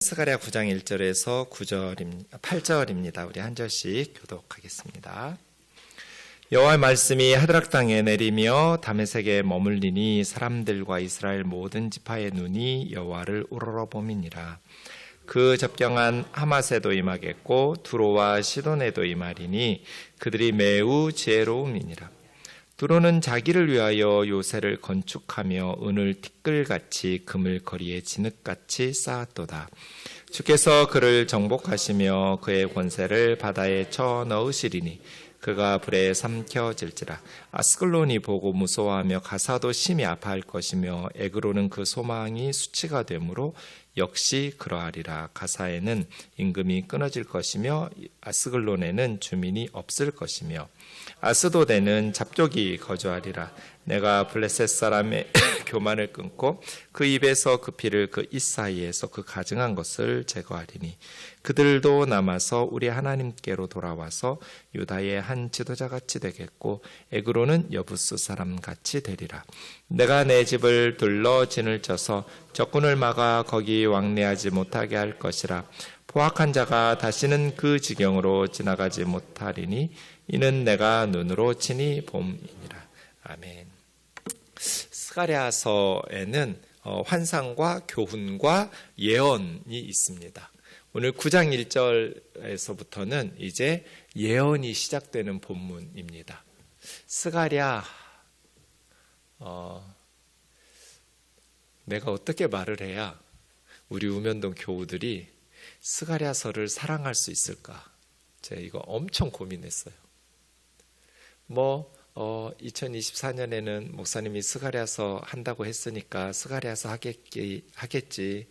스가랴 9장 1절에서 8절입니다. 우리 한 절씩 교독하겠습니다. 여호와의 말씀이 하드락 땅에 내리며 다메섹에 머물리니 사람들과 이스라엘 모든 지파의 눈이 여호와를 우러러봄이니라. 그 접경한 하맛에도 임하겠고 두로와 시돈에도 임하리니 그들이 매우 지혜로움이니라. 두로는 자기를 위하여 요새를 건축하며 은을 티끌같이 금을 거리에 진흙같이 쌓았도다. 주께서 그를 정복하시며 그의 권세를 바다에 쳐 넣으시리니 그가 불에 삼켜질지라. 아스글론이 보고 무서워하며 가사도 심히 아파할 것이며 에그로는 그 소망이 수치가 되므로 역시 그러하리라. 가사에는 임금이 끊어질 것이며 아스글론에는 주민이 없을 것이며 아스도데는 잡족이 거주하리라. 내가 블레셋 사람의 교만을 끊고 그 입에서 그 피를 그 입 사이에서 그 가증한 것을 제거하리니 그들도 남아서 우리 하나님께로 돌아와서 유다의 한 지도자같이 되겠고 에그로는 여부스 사람같이 되리라. 내가 내 집을 둘러 진을 쳐서 적군을 막아 거기 왕래하지 못하게 할 것이라. 포악한 자가 다시는 그 지경으로 지나가지 못하리니 이는 내가 눈으로 친히 봄이니라. 아멘. 스가랴서에는 환상과 교훈과 예언이 있습니다. 오늘 9장 1절에서부터는 이제 예언이 시작되는 본문입니다. 스가랴, 내가 어떻게 말을 해야 우리 우면동 교우들이 스가랴서를 사랑할 수 있을까? 제가 이거 엄청 고민했어요. 2024년에는 목사님이 스가랴서 한다고 했으니까 스가랴서 하겠지.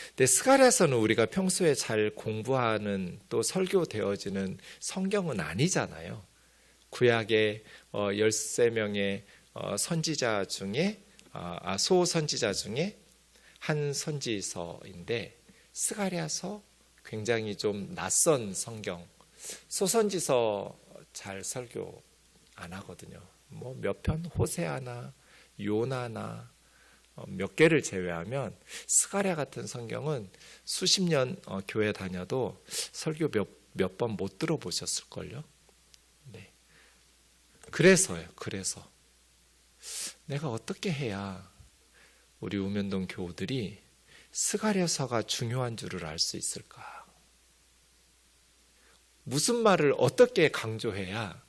근데 스가랴서는 우리가 평소에 잘 공부하는 또 설교되어지는 성경은 아니잖아요. 구약의 13명의 선지자 중에 소선지자 중에 한 선지서인데 스가랴서 굉장히 좀 낯선 성경. 소선지서 잘 설교 안 하거든요. 몇 편 호세아나 요나나 몇 개를 제외하면 스가랴 같은 성경은 수십 년 교회 다녀도 설교 몇 번 못 들어보셨을걸요. 네. 그래서 내가 어떻게 해야 우리 우면동 교우들이 스가랴서가 중요한 줄을 알 수 있을까? 무슨 말을 어떻게 강조해야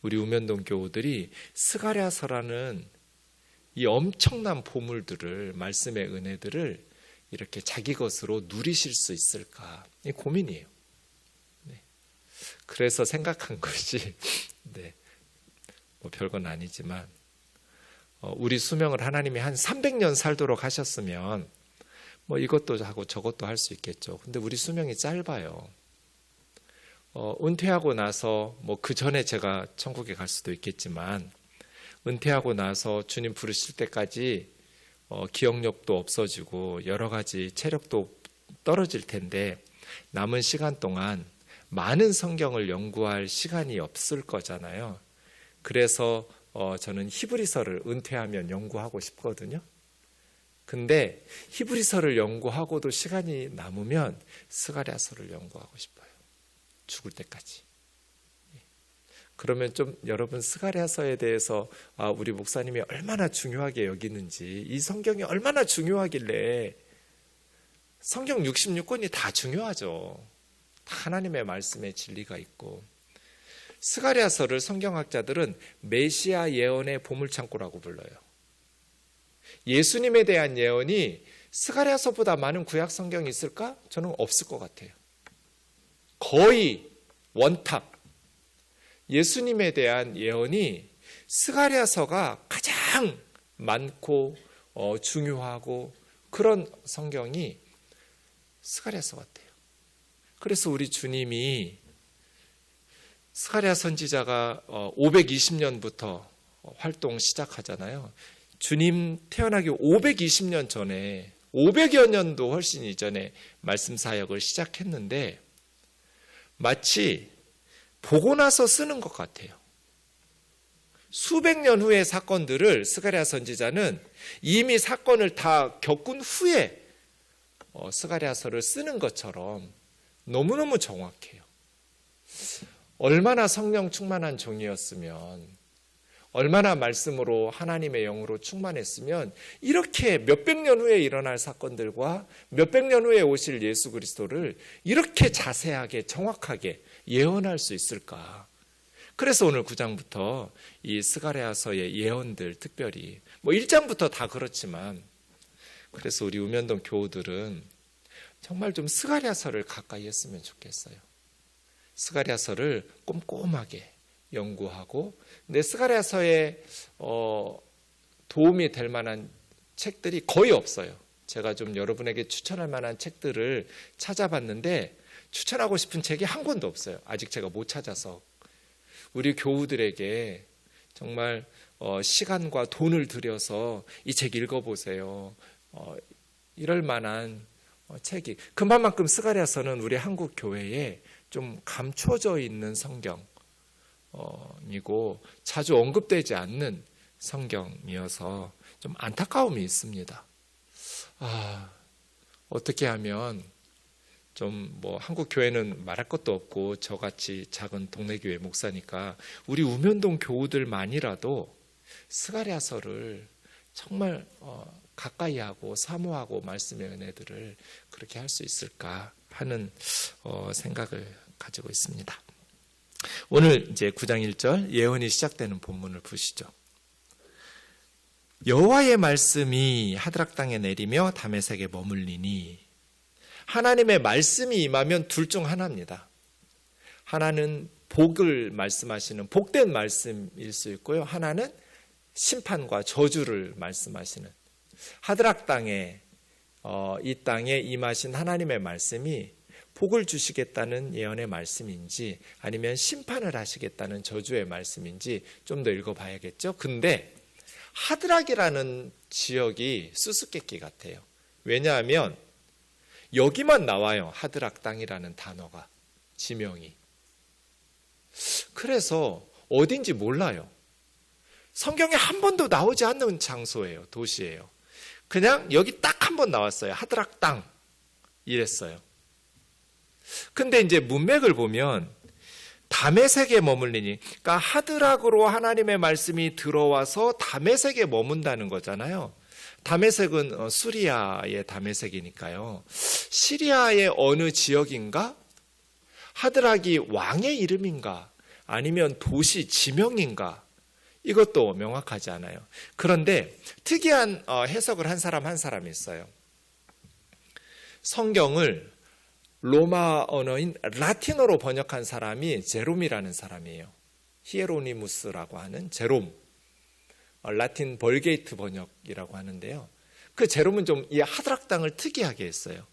우리 우면동 교우들이 스가랴서라는 이 엄청난 보물들을, 말씀의 은혜들을 이렇게 자기 것으로 누리실 수 있을까? 이 고민이에요. 네. 그래서 생각한 것이 별건 아니지만 우리 수명을 하나님이 한 300년 살도록 하셨으면 이것도 하고 저것도 할 수 있겠죠. 근데 우리 수명이 짧아요. 은퇴하고 나서 그 전에 제가 천국에 갈 수도 있겠지만 은퇴하고 나서 주님 부르실 때까지 기억력도 없어지고 여러 가지 체력도 떨어질 텐데 남은 시간 동안 많은 성경을 연구할 시간이 없을 거잖아요. 그래서 저는 히브리서를 은퇴하면 연구하고 싶거든요. 근데 히브리서를 연구하고도 시간이 남으면 스가랴서를 연구하고 싶어요. 죽을 때까지. 그러면 좀 여러분 스가랴서에 대해서 우리 목사님이 얼마나 중요하게 여기는지, 이 성경이 얼마나 중요하길래, 성경 66권이 다 중요하죠. 다 하나님의 말씀에 진리가 있고. 스가랴서를 성경학자들은 메시아 예언의 보물창고라고 불러요. 예수님에 대한 예언이 스가랴서보다 많은 구약 성경이 있을까? 저는 없을 것 같아요. 거의 원탑. 예수님에 대한 예언이 스가랴서가 가장 많고 중요하고 그런 성경이 스가랴서 같아요. 그래서 우리 주님이 스가랴 선지자가 520년부터 활동 시작하잖아요. 주님 태어나기 520년 전에 500여 년도 훨씬 이전에 말씀 사역을 시작했는데 마치 보고 나서 쓰는 것 같아요. 수백 년 후의 사건들을 스가랴 선지자는 이미 사건을 다 겪은 후에 스가랴서를 쓰는 것처럼 너무너무 정확해요. 얼마나 성령 충만한 종이었으면, 얼마나 말씀으로 하나님의 영으로 충만했으면 이렇게 몇백 년 후에 일어날 사건들과 몇백 년 후에 오실 예수 그리스도를 이렇게 자세하게 정확하게 예언할 수 있을까? 그래서 오늘 9장부터 이 스가랴서의 예언들, 특별히 1장부터 다 그렇지만, 그래서 우리 우면동 교우들은 정말 좀 스가랴서를 가까이 했으면 좋겠어요. 스가랴서를 꼼꼼하게 연구하고, 근데 스가랴서에 도움이 될 만한 책들이 거의 없어요. 제가 좀 여러분에게 추천할 만한 책들을 찾아봤는데 추천하고 싶은 책이 한 권도 없어요. 아직 제가 못 찾아서. 우리 교우들에게 정말 시간과 돈을 들여서 이 책 읽어보세요. 이럴 만한 책이, 그만큼 스가랴서는 우리 한국 교회에 좀 감춰져 있는 성경이고 자주 언급되지 않는 성경이어서 좀 안타까움이 있습니다. 어떻게 하면 좀 한국 교회는 말할 것도 없고 저같이 작은 동네 교회 목사니까 우리 우면동 교우들만이라도 스가랴서를 정말 가까이 하고 사모하고 말씀의 은혜들을 그렇게 할 수 있을까 하는 생각을 가지고 있습니다. 오늘 이제 9장 1절 예언이 시작되는 본문을 보시죠. 여호와의 말씀이 하드락 땅에 내리며 다메섹에 머물리니, 하나님의 말씀이 임하면 둘 중 하나입니다. 하나는 복을 말씀하시는 복된 말씀일 수 있고요, 하나는 심판과 저주를 말씀하시는, 하드락 땅에 이 땅에 임하신 하나님의 말씀이 복을 주시겠다는 예언의 말씀인지 아니면 심판을 하시겠다는 저주의 말씀인지 좀 더 읽어봐야겠죠. 근데 하드락이라는 지역이 수수께끼 같아요. 왜냐하면 여기만 나와요. 하드락 땅이라는 단어가, 지명이. 그래서 어딘지 몰라요. 성경에 한 번도 나오지 않는 장소예요. 도시예요. 그냥 여기 딱 한 번 나왔어요. 하드락 땅 이랬어요. 근데 이제 문맥을 보면 다메섹에 머물리니, 그러니까 하드락으로 하나님의 말씀이 들어와서 다메섹에 머문다는 거잖아요. 다메섹은 수리아의 다메섹이니까요. 시리아의 어느 지역인가? 하드락이 왕의 이름인가? 아니면 도시 지명인가? 이것도 명확하지 않아요. 그런데 특이한 해석을 한 사람이 있어요. 성경을 로마 언어인 라틴어로 번역한 사람이 제롬이라는 사람이에요. 히에로니무스라고 하는 제롬, 라틴 벌게이트 번역이라고 하는데요. 그 제롬은 좀 이 하드락 땅을 특이하게 했어요.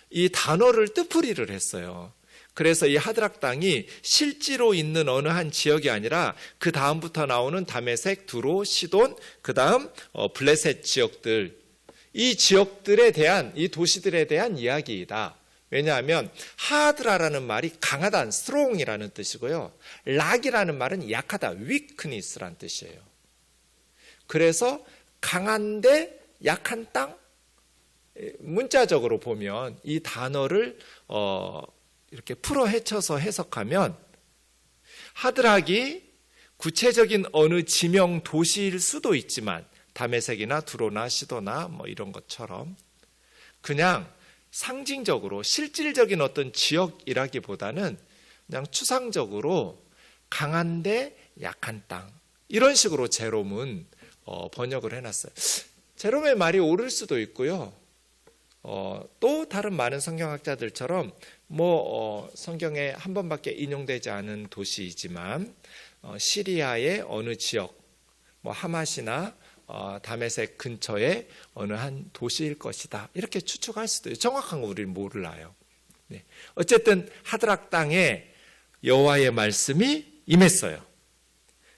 이 단어를 뜻풀이를 했어요. 그래서 이 하드락 땅이 실제로 있는 어느 한 지역이 아니라 그 다음부터 나오는 다메섹, 두로, 시돈, 그 다음 블레셋 지역들, 이 지역들에 대한, 이 도시들에 대한 이야기이다. 왜냐하면 하드라라는 말이 강하다, strong이라는 뜻이고요. 락이라는 말은 약하다, weakness라는 뜻이에요. 그래서 강한데 약한 땅? 문자적으로 보면 이 단어를 이렇게 풀어 헤쳐서 해석하면 하드락이 구체적인 어느 지명 도시일 수도 있지만, 다메섹이나 두로나 시도나 이런 것처럼 그냥 상징적으로 실질적인 어떤 지역이라기보다는 그냥 추상적으로 강한데 약한 땅, 이런 식으로 제롬은 번역을 해놨어요. 제롬의 말이 옳을 수도 있고요. 또 다른 많은 성경학자들처럼 성경에 한 번밖에 인용되지 않은 도시이지만 시리아의 어느 지역, 하맛이나 다메섹 근처의 어느 한 도시일 것이다, 이렇게 추측할 수도 있어요. 정확한 거 우리는 몰라요. 네. 어쨌든 하드락 땅에 여호와의 말씀이 임했어요.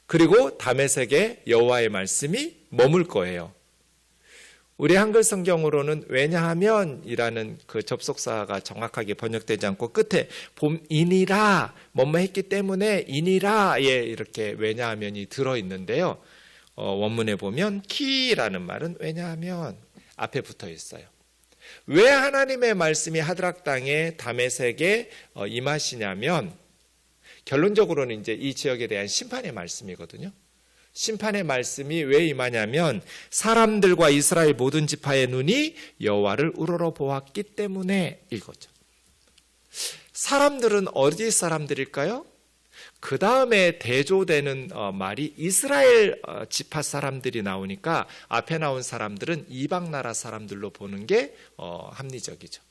그리고 다메섹에 여호와의 말씀이 머물 거예요. 우리 한글 성경으로는 왜냐하면이라는 그 접속사가 정확하게 번역되지 않고 끝에 봄이니라 뭐뭐 했기 때문에 이니라에 이렇게 왜냐하면이 들어있는데요. 원문에 보면 키라는 말은 왜냐하면 앞에 붙어 있어요. 왜 하나님의 말씀이 하드락 땅에 다메섹에 임하시냐면 결론적으로는 이제 이 지역에 대한 심판의 말씀이거든요. 심판의 말씀이 왜 임하냐면 사람들과 이스라엘 모든 지파의 눈이 여호와를 우러러 보았기 때문에 이거죠. 사람들은 어디 사람들일까요? 그 다음에 대조되는 말이 이스라엘 지파 사람들이 나오니까 앞에 나온 사람들은 이방 나라 사람들로 보는 게 합리적이죠.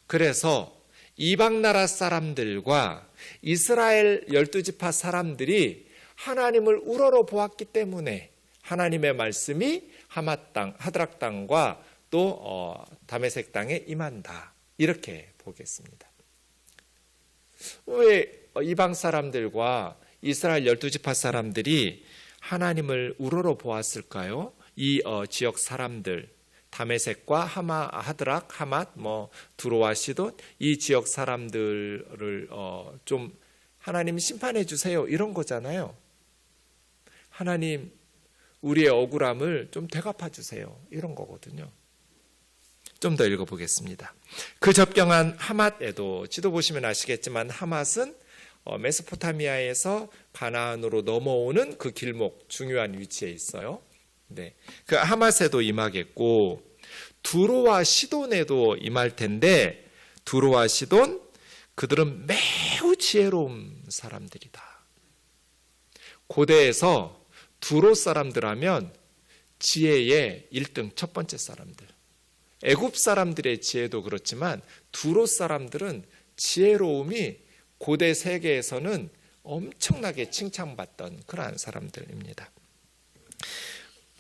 그래서 이방 나라 사람들과 이스라엘 12지파 사람들이 하나님을 우러러 보았기 때문에 하나님의 말씀이 하맛 땅, 하드락 땅과 또 다메섹 땅에 임한다. 이렇게 보겠습니다. 왜 이방 사람들과 이스라엘 12지파 사람들이 하나님을 우러러 보았을까요? 이 지역 사람들, 다메섹과 하드락, 하맛, 두로와 시돈, 이 지역 사람들을 좀 하나님 심판해 주세요. 이런 거잖아요. 하나님, 우리의 억울함을 좀 되갚아 주세요. 이런 거거든요. 좀 더 읽어보겠습니다. 그 접경한 하맛에도 지도 보시면 아시겠지만 하맛은 메소포타미아에서 가나안으로 넘어오는 그 길목 중요한 위치에 있어요. 네, 그 하맛에도 임하겠고 두로와 시돈에도 임할 텐데 두로와 시돈 그들은 매우 지혜로운 사람들이다. 고대에서 두로 사람들 하면 지혜의 1등 첫 번째 사람들. 애굽 사람들의 지혜도 그렇지만 두로 사람들은 지혜로움이 고대 세계에서는 엄청나게 칭찬받던 그러한 사람들입니다.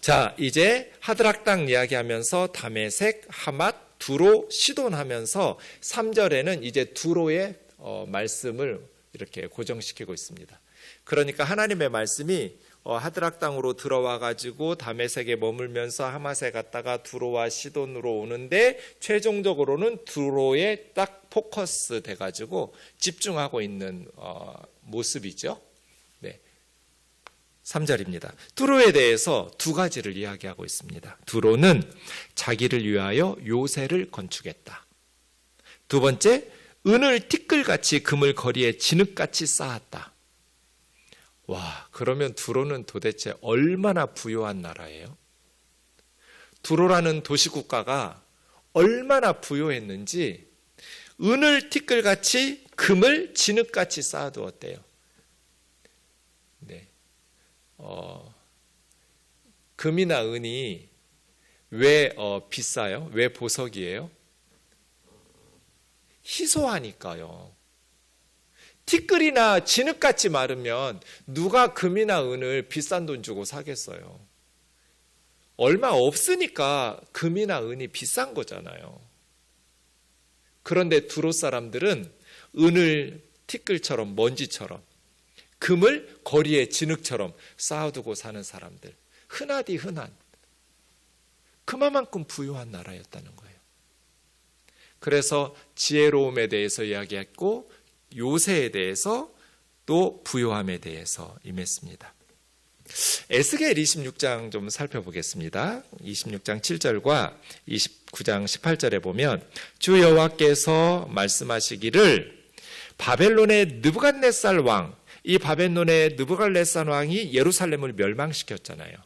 자, 이제 하드락 땅 이야기하면서 다메섹, 하맛, 두로, 시돈 하면서 3절에는 이제 두로의 말씀을 이렇게 고정시키고 있습니다. 그러니까 하나님의 말씀이 하드락 땅으로 들어와 가지고 다메섹에 머물면서 하맛에 갔다가 두로와 시돈으로 오는데 최종적으로는 두로에 딱 포커스 돼 가지고 집중하고 있는 모습이죠. 네. 3절입니다. 두로에 대해서 두 가지를 이야기하고 있습니다. 두로는 자기를 위하여 요새를 건축했다. 두 번째, 은을 티끌같이 금을 거리에 진흙같이 쌓았다. 와, 그러면 두로는 도대체 얼마나 부유한 나라예요? 두로라는 도시국가가 얼마나 부유했는지 은을 티끌같이 금을 진흙같이 쌓아두었대요. 네. 금이나 은이 왜 비싸요? 왜 보석이에요? 희소하니까요. 티끌이나 진흙같이 마르면 누가 금이나 은을 비싼 돈 주고 사겠어요? 얼마 없으니까 금이나 은이 비싼 거잖아요. 그런데 두로 사람들은 은을 티끌처럼 먼지처럼 금을 거리에 진흙처럼 쌓아두고 사는 사람들. 흔하디 흔한 그만큼 부유한 나라였다는 거예요. 그래서 지혜로움에 대해서 이야기했고 요새에 대해서 또 부요함에 대해서 임했습니다. 에스겔 26장 좀 살펴보겠습니다. 26장 7절과 29장 18절에 보면 주 여호와께서 말씀하시기를 바벨론의 느부갓네살 왕, 이 바벨론의 느부갓네살 왕이 예루살렘을 멸망시켰잖아요.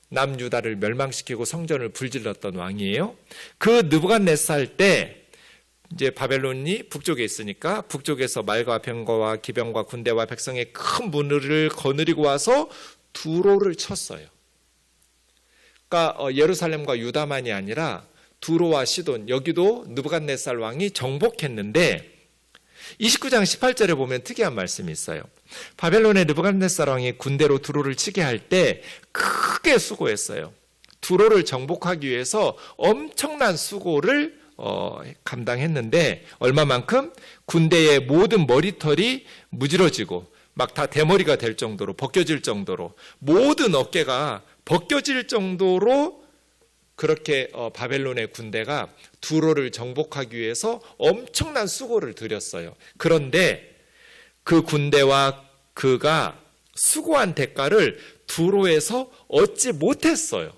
남유다를 멸망시키고 성전을 불질렀던 왕이에요. 그 느부갓네살 때 이제 바벨론이 북쪽에 있으니까 북쪽에서 말과 병거와 기병과 군대와 백성의 큰 무리를 거느리고 와서 두로를 쳤어요. 그러니까 예루살렘과 유다만이 아니라 두로와 시돈, 여기도 느부갓네살 왕이 정복했는데 29장 18절에 보면 특이한 말씀이 있어요. 바벨론의 느부갓네살 왕이 군대로 두로를 치게 할 때 크게 수고했어요. 두로를 정복하기 위해서 엄청난 수고를 감당했는데 얼마만큼? 군대의 모든 머리털이 무지러지고 막 다 대머리가 될 정도로 벗겨질 정도로 모든 어깨가 벗겨질 정도로 그렇게 바벨론의 군대가 두로를 정복하기 위해서 엄청난 수고를 들였어요. 그런데 그 군대와 그가 수고한 대가를 두로에서 얻지 못했어요.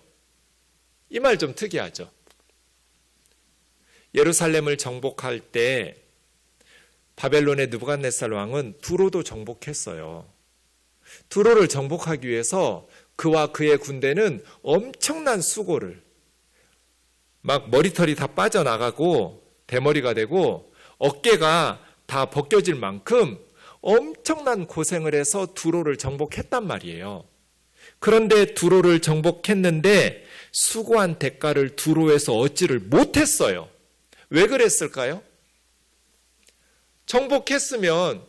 이 말 좀 특이하죠. 예루살렘을 정복할 때 바벨론의 느부갓네살 왕은 두로도 정복했어요. 두로를 정복하기 위해서 그와 그의 군대는 엄청난 수고를, 막 머리털이 다 빠져나가고 대머리가 되고 어깨가 다 벗겨질 만큼 엄청난 고생을 해서 두로를 정복했단 말이에요. 그런데 두로를 정복했는데 수고한 대가를 두로에서 얻지를 못했어요. 왜 그랬을까요? 정복했으면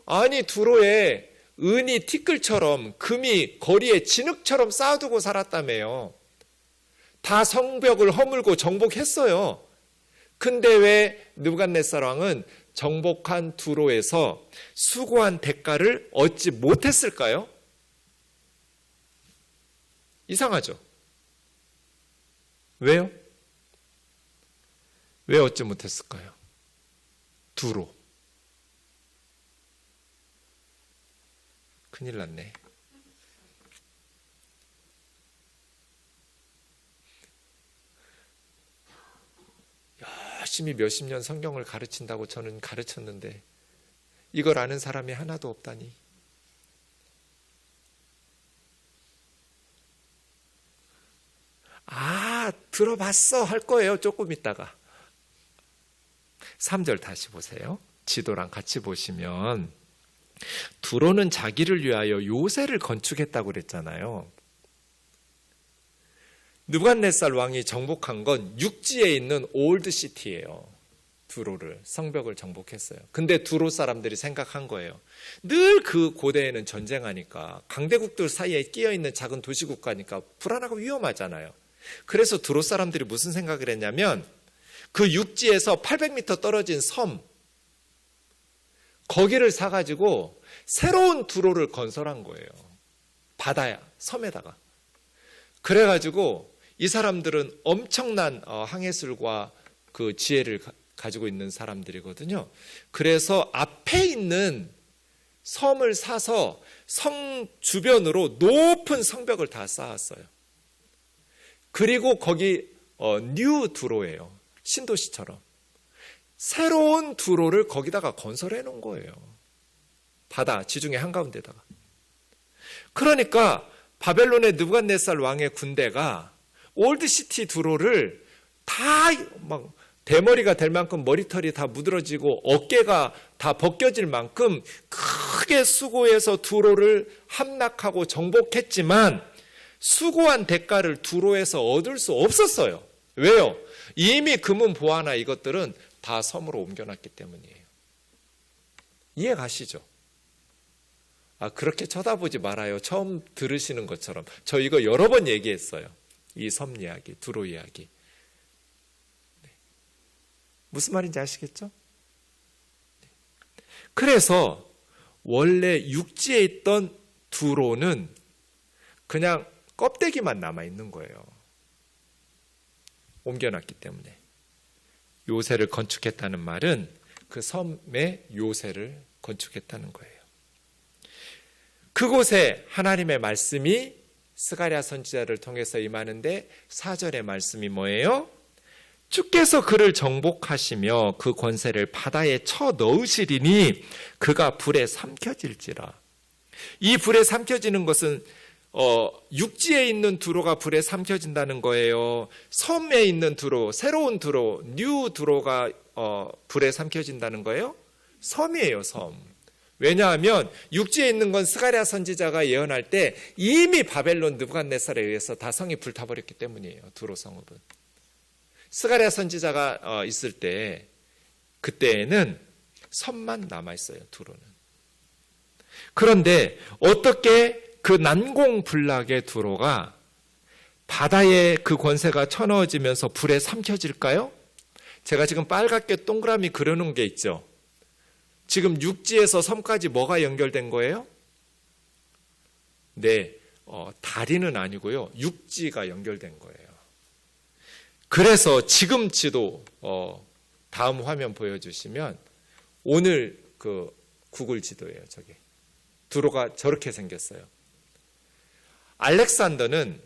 아니 두로에 은이 티끌처럼 금이 거리에 진흙처럼 쌓아두고 살았다며요. 다 성벽을 허물고 정복했어요. 근데 왜 느부갓네살 왕은 정복한 두로에서 수고한 대가를 얻지 못했을까요? 이상하죠? 왜요? 왜 얻지 못했을까요? 두로. 큰일 났네. 열심히 몇십 년 성경을 가르친다고 저는 가르쳤는데 이걸 아는 사람이 하나도 없다니. 들어봤어 할 거예요. 조금 있다가. 3절 다시 보세요. 지도랑 같이 보시면 두로는 자기를 위하여 요새를 건축했다고 그랬잖아요. 느부갓네살 왕이 정복한 건 육지에 있는 올드 시티예요. 두로를, 성벽을 정복했어요. 근데 두로 사람들이 생각한 거예요. 늘 그 고대에는 전쟁하니까 강대국들 사이에 끼어있는 작은 도시국가니까 불안하고 위험하잖아요. 그래서 두로 사람들이 무슨 생각을 했냐면 그 육지에서 800m 떨어진 섬, 거기를 사가지고 새로운 두로를 건설한 거예요. 바다야, 섬에다가. 그래가지고 이 사람들은 엄청난 항해술과 그 지혜를 가지고 있는 사람들이거든요. 그래서 앞에 있는 섬을 사서 성 주변으로 높은 성벽을 다 쌓았어요. 그리고 거기 뉴 두로예요. 신도시처럼. 새로운 두로를 거기다가 건설해 놓은 거예요. 바다 지중해 한가운데다가. 그러니까 바벨론의 느부갓네살 왕의 군대가 올드시티 두로를 다 막 대머리가 될 만큼 머리털이 다 무드러지고 어깨가 다 벗겨질 만큼 크게 수고해서 두로를 함락하고 정복했지만 수고한 대가를 두로에서 얻을 수 없었어요. 왜요? 이미 금은 보화나 이것들은 다 섬으로 옮겨놨기 때문이에요. 이해 가시죠? 그렇게 쳐다보지 말아요. 처음 들으시는 것처럼. 저 이거 여러 번 얘기했어요. 이 섬 이야기, 두로 이야기. 네. 무슨 말인지 아시겠죠? 네. 그래서 원래 육지에 있던 두로는 그냥 껍데기만 남아있는 거예요. 옮겨놨기 때문에. 요새를 건축했다는 말은 그 섬에 요새를 건축했다는 거예요. 그곳에 하나님의 말씀이 스가랴 선지자를 통해서 임하는데 4절의 말씀이 뭐예요? 주께서 그를 정복하시며 그 권세를 바다에 쳐 넣으시리니 그가 불에 삼켜질지라. 이 불에 삼켜지는 것은 육지에 있는 두로가 불에 삼켜진다는 거예요. 섬에 있는 두로, 새로운 두로, 뉴 두로가 불에 삼켜진다는 거예요. 섬이에요, 섬. 왜냐하면 육지에 있는 건 스가랴 선지자가 예언할 때 이미 바벨론 느부갓네살에 의해서 다 성이 불타버렸기 때문이에요. 두로 성읍은. 스가랴 선지자가 있을 때 그때에는 섬만 남아있어요. 두로는. 그런데 어떻게 그 난공불락의 두로가 바다에 그 권세가 쳐넣어지면서 불에 삼켜질까요? 제가 지금 빨갛게 동그라미 그려놓은 게 있죠. 지금 육지에서 섬까지 뭐가 연결된 거예요? 네, 다리는 아니고요. 육지가 연결된 거예요. 그래서 지금 지도 다음 화면 보여주시면 오늘 그 구글 지도예요. 저게 두로가 저렇게 생겼어요. 알렉산더는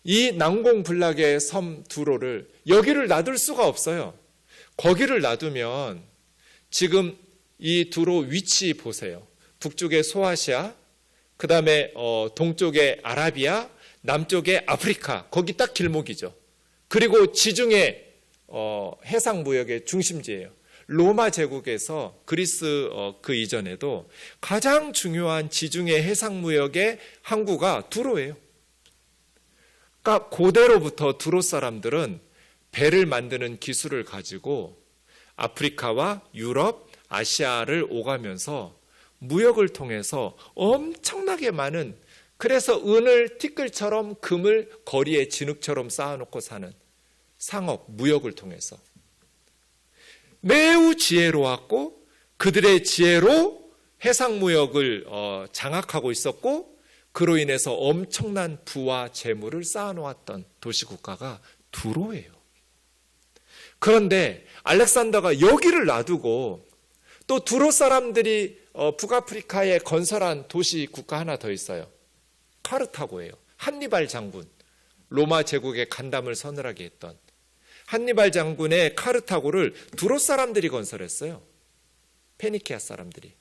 이 난공불락의 섬 두로를 여기를 놔둘 수가 없어요. 거기를 놔두면 지금 이 두로 위치 보세요. 북쪽에 소아시아, 그 다음에 동쪽에 아라비아, 남쪽에 아프리카, 거기 딱 길목이죠. 그리고 지중해 해상무역의 중심지예요. 로마 제국에서 그리스 그 이전에도 가장 중요한 지중해 해상무역의 항구가 두로예요. 그러니까 고대로부터 두로 사람들은 배를 만드는 기술을 가지고 아프리카와 유럽, 아시아를 오가면서 무역을 통해서 엄청나게 많은, 그래서 은을 티끌처럼 금을 거리에 진흙처럼 쌓아놓고 사는 상업, 무역을 통해서 매우 지혜로웠고 그들의 지혜로 해상무역을 장악하고 있었고 그로 인해서 엄청난 부와 재물을 쌓아놓았던 도시국가가 두로예요. 그런데 알렉산더가 여기를 놔두고 또 두로 사람들이 북아프리카에 건설한 도시 국가 하나 더 있어요. 카르타고예요. 한니발 장군, 로마 제국의 간담을 서늘하게 했던 한니발 장군의 카르타고를 두로 사람들이 건설했어요. 페니키아 사람들이.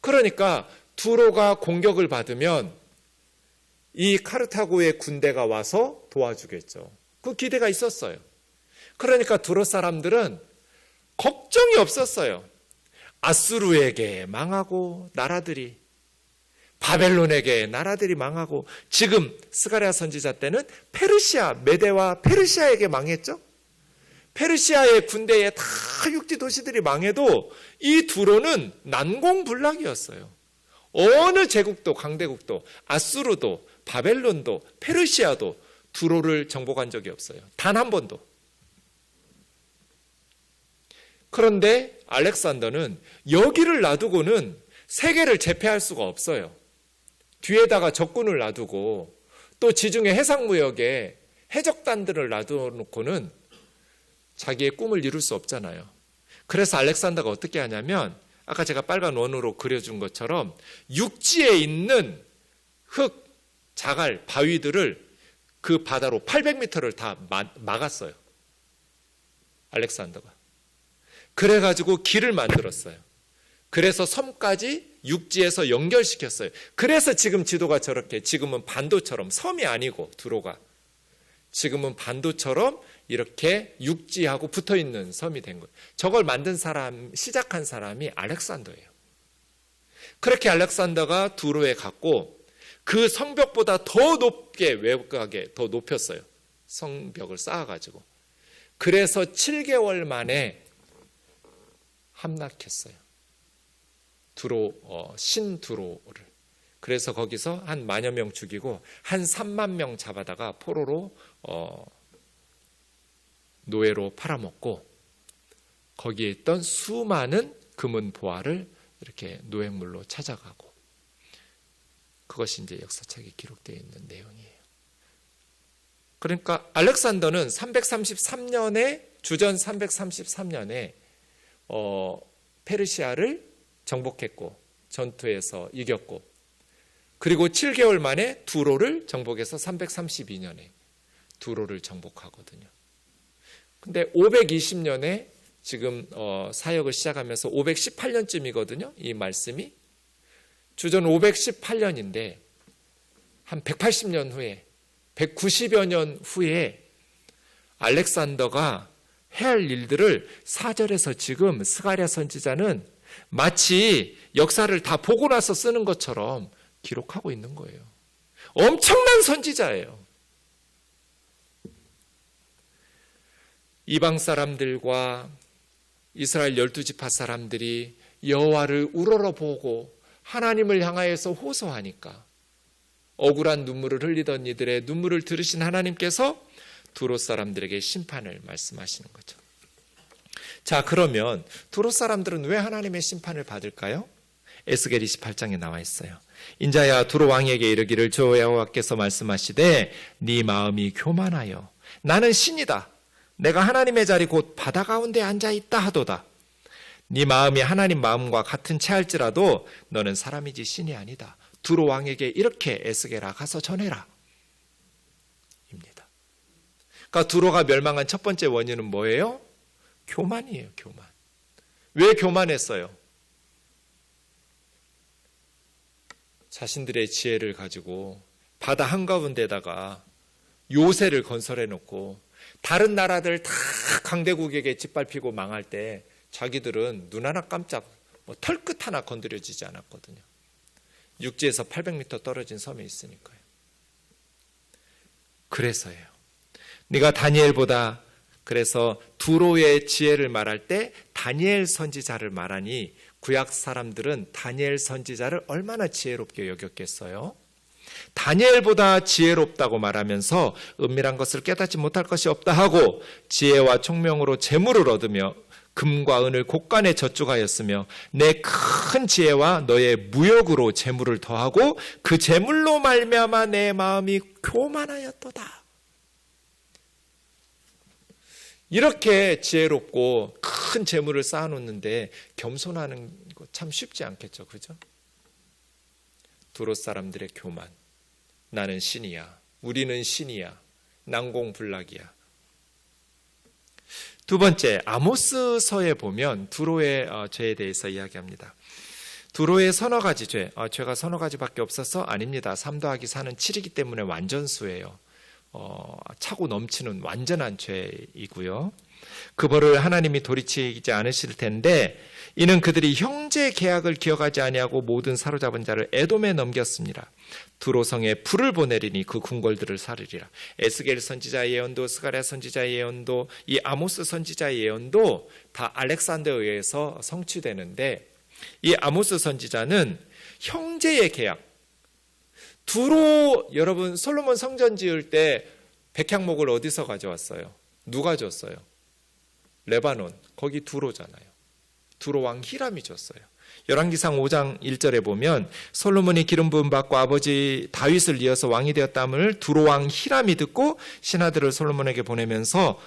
그러니까 두로가 공격을 받으면 이 카르타고의 군대가 와서 도와주겠죠. 그 기대가 있었어요. 그러니까 두로 사람들은 걱정이 없었어요. 아수르에게 망하고 나라들이, 바벨론에게 나라들이 망하고, 지금 스가랴 선지자 때는 페르시아, 메대와 페르시아에게 망했죠. 페르시아의 군대에 다 육지 도시들이 망해도 이 두로는 난공불락이었어요. 어느 제국도 강대국도 아수르도 바벨론도 페르시아도 두로를 정복한 적이 없어요. 단 한 번도. 그런데 알렉산더는 여기를 놔두고는 세계를 제패할 수가 없어요. 뒤에다가 적군을 놔두고 또 지중해 해상무역에 해적단들을 놔두놓고는 자기의 꿈을 이룰 수 없잖아요. 그래서 알렉산더가 어떻게 하냐면 아까 제가 빨간 원으로 그려준 것처럼 육지에 있는 흙, 자갈, 바위들을 그 바다로 800m를 다 막았어요. 알렉산더가. 그래가지고 길을 만들었어요. 그래서 섬까지 육지에서 연결시켰어요. 그래서 지금 지도가 저렇게, 지금은 반도처럼, 섬이 아니고 두로가 지금은 반도처럼 이렇게 육지하고 붙어있는 섬이 된 거예요. 저걸 만든 사람, 시작한 사람이 알렉산더예요. 그렇게 알렉산더가 두로에 갔고 그 성벽보다 더 높게, 외곽에 더 높였어요. 성벽을 쌓아가지고. 그래서 7개월 만에 함락했어요. 신두로를. 그래서 거기서 한 10,000여 명 죽이고 한 30,000명 잡아다가 포로로 노예로 팔아먹고 거기에 있던 수많은 금은 보화를 이렇게 노획물로 찾아가고, 그것이 이제 역사책에 기록되어 있는 내용이에요. 그러니까 알렉산더는 333년에 주전 333년에 페르시아를 정복했고 전투에서 이겼고, 그리고 7개월 만에 두로를 정복해서 332년에 두로를 정복하거든요. 근데 520년에 지금 사역을 시작하면서 518년쯤이거든요. 이 말씀이 주전 518년인데 한 180년 후에, 190여 년 후에 알렉산더가 해야 할 일들을 4절에서 지금 스가랴 선지자는 마치 역사를 다 보고 나서 쓰는 것처럼 기록하고 있는 거예요. 엄청난 선지자예요. 이방 사람들과 이스라엘 12지파 사람들이 여호와를 우러러보고 하나님을 향하여서 호소하니까 억울한 눈물을 흘리던 이들의 눈물을 들으신 하나님께서 두로 사람들에게 심판을 말씀하시는 거죠. 자, 그러면 두로 사람들은 왜 하나님의 심판을 받을까요? 에스겔 28장에 나와 있어요. 인자야, 두로 왕에게 이르기를 주 여호와께서 말씀하시되 네 마음이 교만하여 나는 신이다, 내가 하나님의 자리 곧 바다 가운데 앉아있다 하도다. 네 마음이 하나님 마음과 같은 채할지라도 너는 사람이지 신이 아니다. 두로 왕에게 이렇게 에스겔아 가서 전해라. 그러니까 두로가 멸망한 첫 번째 원인은 뭐예요? 교만이에요. 교만. 왜 교만했어요? 자신들의 지혜를 가지고 바다 한가운데다가 요새를 건설해 놓고 다른 나라들 다 강대국에게 짓밟히고 망할 때 자기들은 눈 하나 깜짝 털끝 하나 건드려지지 않았거든요. 육지에서 800m 떨어진 섬에 있으니까요. 그래서예요. 네가 다니엘보다, 그래서 두로의 지혜를 말할 때 다니엘 선지자를 말하니 구약 사람들은 다니엘 선지자를 얼마나 지혜롭게 여겼겠어요? 다니엘보다 지혜롭다고 말하면서 은밀한 것을 깨닫지 못할 것이 없다 하고 지혜와 총명으로 재물을 얻으며 금과 은을 곳간에 저축하였으며 내 큰 지혜와 너의 무역으로 재물을 더하고 그 재물로 말미암아 내 마음이 교만하였도다. 이렇게 지혜롭고 큰 재물을 쌓아놓는데 겸손하는 거 참 쉽지 않겠죠, 그죠? 두로 사람들의 교만. 나는 신이야. 우리는 신이야. 난공불락이야. 두 번째, 아모스서에 보면 두로의 죄에 대해서 이야기합니다. 두로의 서너 가지 죄, 죄가 서너 가지밖에 없어서 아닙니다. 3 더하기 4는 7이기 때문에 완전수예요. 차고 넘치는 완전한 죄이고요. 그 벌을 하나님이 돌이키지 않으실 텐데 이는 그들이 형제 계약을 기억하지 아니하고 모든 사로잡은 자를 에돔에 넘겼습니다. 두로성에 불을 보내리니 그 궁궐들을 사르리라. 에스겔 선지자의 예언도, 스가랴 선지자의 예언도, 이 아모스 선지자의 예언도 다 알렉산더에 의해서 성취되는데 이 아모스 선지자는 형제의 계약, 두로, 여러분 솔로몬 성전 지을 때 백향목을 어디서 가져왔어요? 누가 줬어요? 레바논, 거기 두로잖아요. 두로 왕 히람이 줬어요. 열왕기상 5장 1절에 보면 솔로몬이 기름 부음 받고 아버지 다윗을 이어서 왕이 되었다함을 두로 왕 히람이 듣고 신하들을 솔로몬에게 보내면서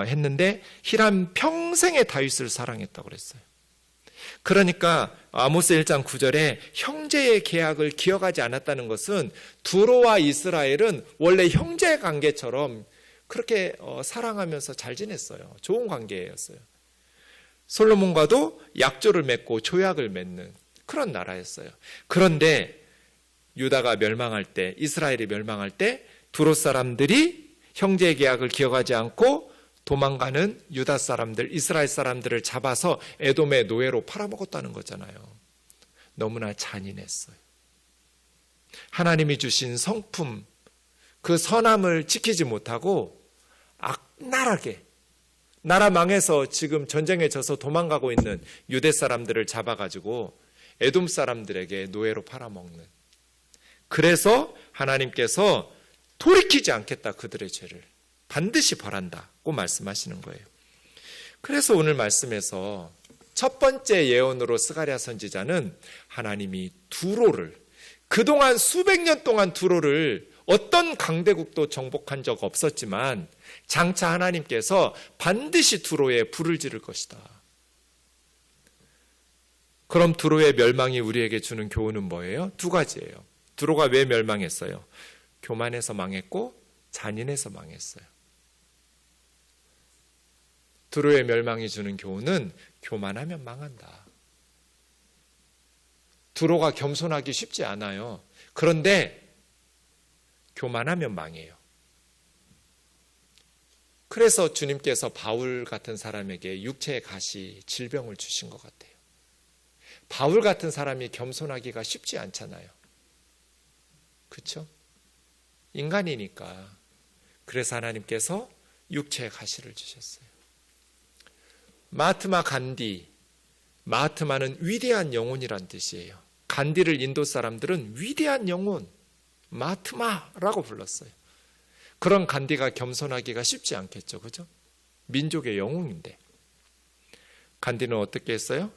했는데 히람 평생에 다윗을 사랑했다고 그랬어요. 그러니까 아모스 1장 9절에 형제의 계약을 기억하지 않았다는 것은 두로와 이스라엘은 원래 형제 관계처럼 그렇게 사랑하면서 잘 지냈어요. 좋은 관계였어요. 솔로몬과도 약조를 맺고 조약을 맺는 그런 나라였어요. 그런데 유다가 멸망할 때, 이스라엘이 멸망할 때 두로 사람들이 형제의 계약을 기억하지 않고 도망가는 유다 사람들, 이스라엘 사람들을 잡아서 에돔의 노예로 팔아먹었다는 거잖아요. 너무나 잔인했어요. 하나님이 주신 성품, 그 선함을 지키지 못하고 악랄하게 나라 망해서 지금 전쟁에 져서 도망가고 있는 유대 사람들을 잡아가지고 에돔 사람들에게 노예로 팔아먹는. 그래서 하나님께서 돌이키지 않겠다, 그들의 죄를. 반드시 벌한다고 말씀하시는 거예요. 그래서 오늘 말씀에서 첫 번째 예언으로 스가랴 선지자는 하나님이 두로를, 그동안 수백 년 동안 두로를 어떤 강대국도 정복한 적 없었지만 장차 하나님께서 반드시 두로에 불을 지를 것이다. 그럼 두로의 멸망이 우리에게 주는 교훈은 뭐예요? 두 가지예요. 두로가 왜 멸망했어요? 교만해서 망했고 잔인해서 망했어요. 두로의 멸망이 주는 교훈은 교만하면 망한다. 두로가 겸손하기 쉽지 않아요. 그런데 교만하면 망해요. 그래서 주님께서 바울 같은 사람에게 육체의 가시, 질병을 주신 것 같아요. 바울 같은 사람이 겸손하기가 쉽지 않잖아요. 그렇죠? 인간이니까. 그래서 하나님께서 육체의 가시를 주셨어요. 마하트마 간디, 마하트마는 위대한 영혼이란 뜻이에요. 간디를 인도 사람들은 위대한 영혼, 마하트마라고 불렀어요. 그런 간디가 겸손하기가 쉽지 않겠죠, 그죠? 민족의 영웅인데. 간디는 어떻게 했어요?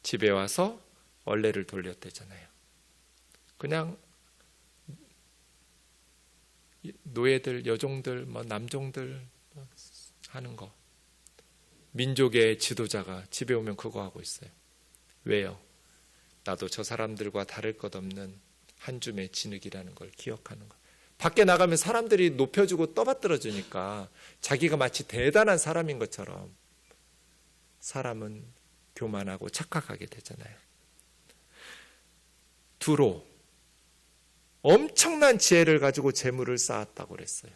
집에 와서 원래를 돌렸대잖아요. 그냥 노예들, 여종들, 남종들 하는 거. 민족의 지도자가 집에 오면 그거 하고 있어요. 왜요? 나도 저 사람들과 다를 것 없는 한 줌의 진흙이라는 걸 기억하는 거. 밖에 나가면 사람들이 높여주고 떠받들어 주니까 자기가 마치 대단한 사람인 것처럼 사람은 교만하고 착각하게 되잖아요. 두로 엄청난 지혜를 가지고 재물을 쌓았다고 그랬어요.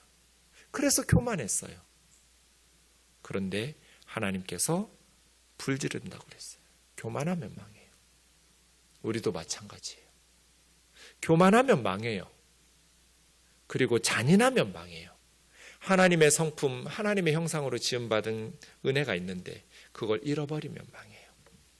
그래서 교만했어요. 그런데 하나님께서 불지른다고 그랬어요. 교만하면 망해요. 우리도 마찬가지예요. 교만하면 망해요. 그리고 잔인하면 망해요. 하나님의 성품, 하나님의 형상으로 지음받은 은혜가 있는데 그걸 잃어버리면 망해요.